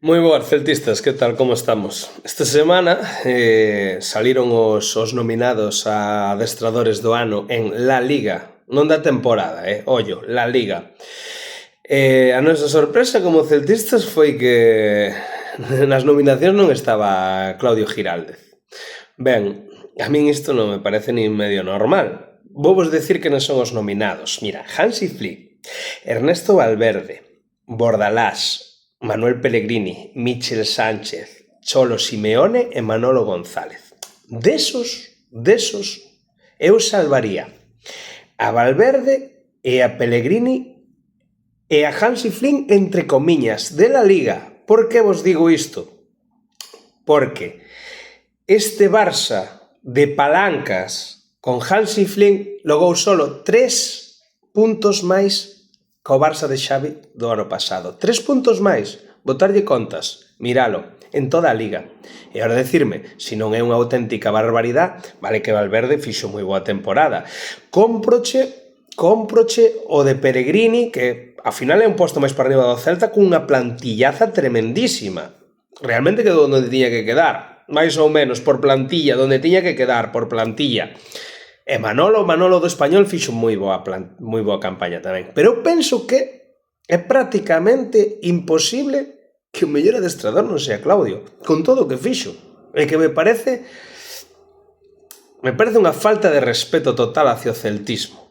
Moi boas, celtistas, que tal, como estamos? Esta semana saliron os nominados a adestradores do ano en La Liga, non da temporada, ollo, La Liga. A nosa sorpresa como celtistas foi que nas nominacións non estaba Claudio Giraldez. Ben, a min isto non me parece nin medio normal. Vou vos decir que non son os nominados. Mira, Hansi Flick, Ernesto Valverde, Bordalás, Manuel Pellegrini, Michel Sánchez, Cholo Simeone e Manolo González. Desos, eu salvaría a Valverde e a Pellegrini e a Hansi Flick entre comiñas de La Liga. Por que vos digo isto? Porque este Barça de palancas con Hansi Flick logou solo 3 puntos máis co Barça de Xavi do ano pasado. 3 puntos máis. Botarlle contas. Miralo. En toda a Liga. E ahora decirme, se non é unha auténtica barbaridade, vale que Valverde fixo moi boa temporada. Cómproche o de Pellegrini, que ao final é un posto máis para arriba do Celta cunha plantillaza tremendísima. Realmente quedou onde tiña que quedar. Mais ou menos por plantilla, donde tiña que quedar, por plantilla. E Manolo do Español fixo moi boa campaña tamén. Pero eu penso que é prácticamente imposible que o mellor adestrador non sea Claudio, con todo o que fixo. E que me parece unha falta de respeto total hacia o celtismo.